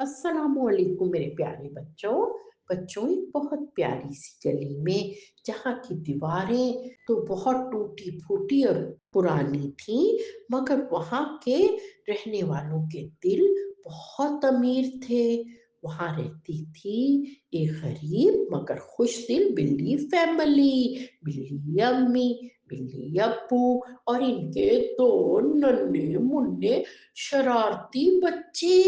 अस्सलामुअलैकुम मेरे प्यारे बच्चों। बच्चों, एक बहुत प्यारी सी गली में जहाँ की दीवारें तो बहुत टूटी फूटी और पुरानी थी, मगर वहाँ के रहने वालों के दिल बहुत अमीर थे। वहाँ रहती थी एक गरीब मगर खुश दिल बिल्ली फैमिली। बिल्ली अम्मी, बिल्ली अब्बू और इनके दो नन्हे मुन्ने शरारती बच्चे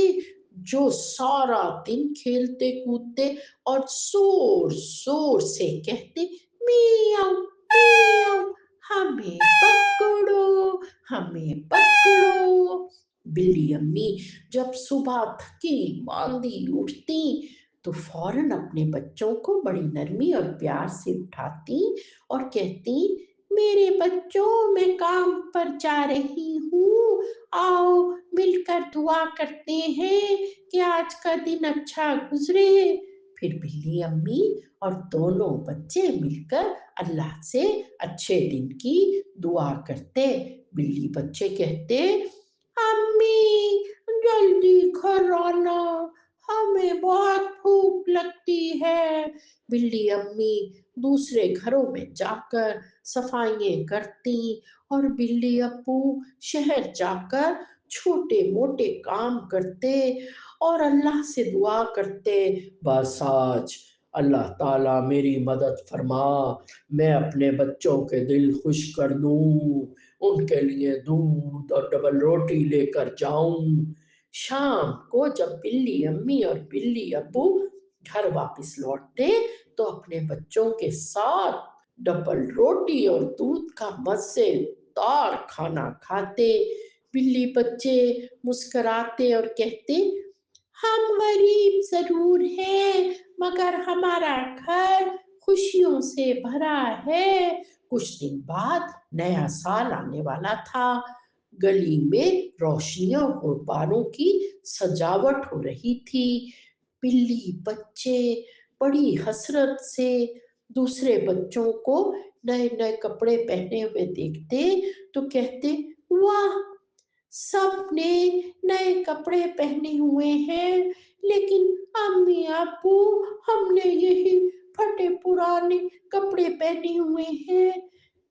जो सारा दिन खेलते कूदते और जोर जोर से कहते, मियाऊ मियाऊ, हमें पकड़ो, हमें पकड़ो। बिल्ली अम्मी जब सुबह थकी मांदी उठती तो फौरन अपने बच्चों को बड़ी नरमी और प्यार से उठाती और कहती, मेरे बच्चों, मैं काम पर जा रही हूँ, आओ मिलकर दुआ करते हैं कि आज का दिन अच्छा गुजरे। फिर बिल्ली अम्मी और दोनों बच्चे मिलकर अल्लाह से अच्छे दिन की दुआ करते। बिल्ली बच्चे कहते, अम्मी जल्दी घर आना, हमें बहुत भूख लगती है। बिल्ली अम्मी दूसरे घरों में जाकर सफाइयाँ करती और बिल्ली अप्पू शहर जाकर छोटे मोटे काम करते और अल्लाह से दुआ करते, बस आज अल्लाह ताला मेरी मदद फरमा, मैं अपने बच्चों के दिल खुश कर दूं, उनके लिए दूध और डबल रोटी लेकर जाऊं। शाम को जब बिल्ली अम्मी और बिल्ली अब्बू घर वापस लौटते तो अपने बच्चों के साथ डबल रोटी और दूध का मजेदार खाना खाते। बिल्ली बच्चे मुस्कुराते और कहते, हम गरीब जरूर हैं, मगर हमारा घर खुशियों से भरा है। कुछ दिन बाद नया साल आने वाला था। गली में रोशनियों और गुब्बारों की सजावट हो रही थी। बिल्ली बच्चे बड़ी हसरत से दूसरे बच्चों को नए नए कपड़े पहने हुए देखते तो कहते, वाह, सबने नए कपड़े पहने हुए हैं, लेकिन अम्मी अब्बू, हमने यही फटे पुराने कपड़े पहने हुए हैं।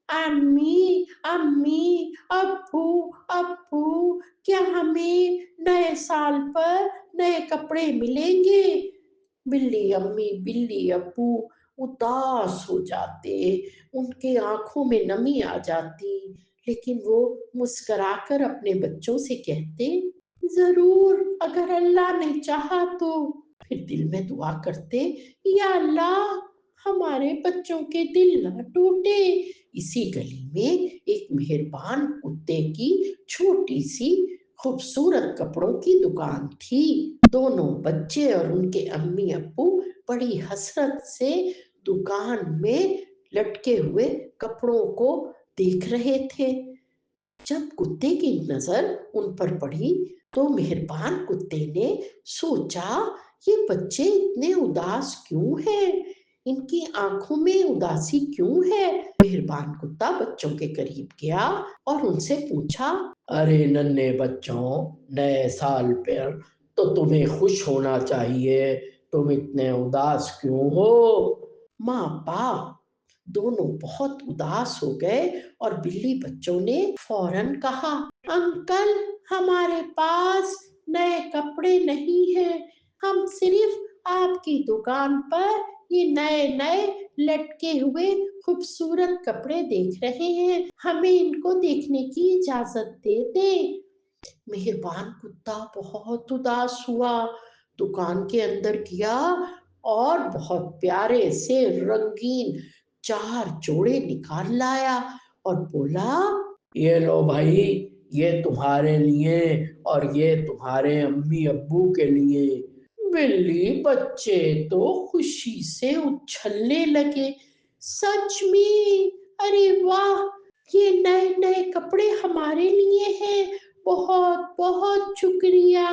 अम्मी अम्मी, अब्बू अब्बू, क्या हमें नए साल पर नए कपड़े मिलेंगे? बिल्ली अम्मी बिल्ली अब्बू उदास हो जाते, उनके आंखों में नमी आ जाती, लेकिन वो मुस्कुराकर अपने बच्चों से कहते, जरूर, अगर अल्लाह ने चाहा तो। फिर दिल में दुआ करते, या अल्लाह, हमारे बच्चों के दिल न टूटे। इसी गली में एक मेहरबान कुत्ते की छोटी सी खूबसूरत कपड़ों की दुकान थी। दोनों बच्चे और उनके अम्मी अब्बू बड़ी हसरत से दुकान में लटके हुए कपड़ों को देख रहे थे। जब कुत्ते की नजर उन पर पड़ी तो मेहरबान कुत्ते ने सोचा, ये बच्चे इतने उदास क्यों हैं? इनकी आंखों में उदासी क्यों है? मेहरबान कुत्ता बच्चों के करीब गया और उनसे पूछा, अरे नन्हे बच्चों, नए साल पर तो तुम्हें खुश होना चाहिए, तुम इतने उदास क्यों हो? माँ बाप दोनों बहुत उदास हो गए और बिल्ली बच्चों ने फौरन कहा, अंकल, हमारे पास नए कपड़े नहीं हैं, हम सिर्फ आपकी दुकान पर ये नए नए लटके हुए खूबसूरत कपड़े देख रहे हैं, हमें इनको देखने की इजाजत दे दे। मेहरबान कुत्ता बहुत उदास हुआ, दुकान के अंदर गया और बहुत प्यारे से रंगीन चार जोड़े निकाल लाया और बोला, ये लो भाई, ये तुम्हारे लिए और ये तुम्हारे अम्मी अब्बू के लिए। बिल्ली बच्चे तो खुशी से उछलने लगे, सच में, अरे वाह, ये नए नए कपड़े हमारे लिए हैं, बहुत बहुत शुक्रिया,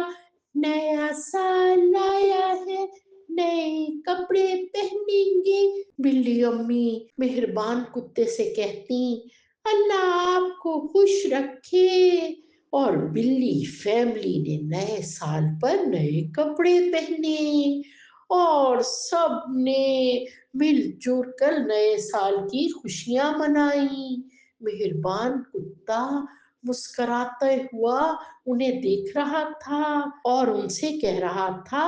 नया साल आया है, नए कपड़े पहनेंगे। बिल्ली अम्मी मेहरबान कुत्ते से कहती, अल्लाह आपको खुश रखे। और बिल्ली फैमिली ने नए साल पर नए कपड़े पहने और सब ने मिलजुल कर नए साल की खुशियां मनाई। मेहरबान कुत्ता मुस्कुराते हुआ उन्हें देख रहा था और उनसे कह रहा था,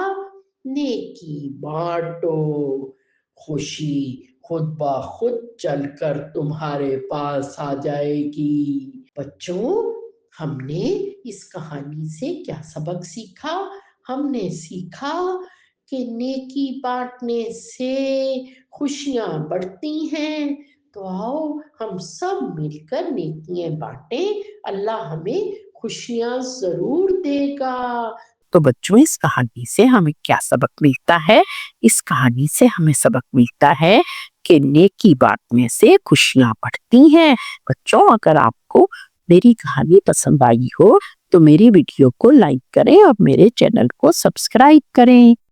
नेकी बांटो, खुशी खुद ब खुद चलकर तुम्हारे पास आ जाएगी। बच्चों, हमने इस कहानी से क्या सबक सीखा? हमने सीखा कि नेकी बांटने से खुशियां बढ़ती हैं। तो आओ हम सब मिलकर नेकियां बांटें, अल्लाह हमें खुशियां जरूर देगा। तो बच्चों, इस कहानी से हमें क्या सबक मिलता है? इस कहानी से हमें सबक मिलता है कि नेकी बांटने से खुशियां बढ़ती हैं। बच्चों, अगर आपको मेरी कहानी पसंद आई हो तो मेरी वीडियो को लाइक करें और मेरे चैनल को सब्सक्राइब करें।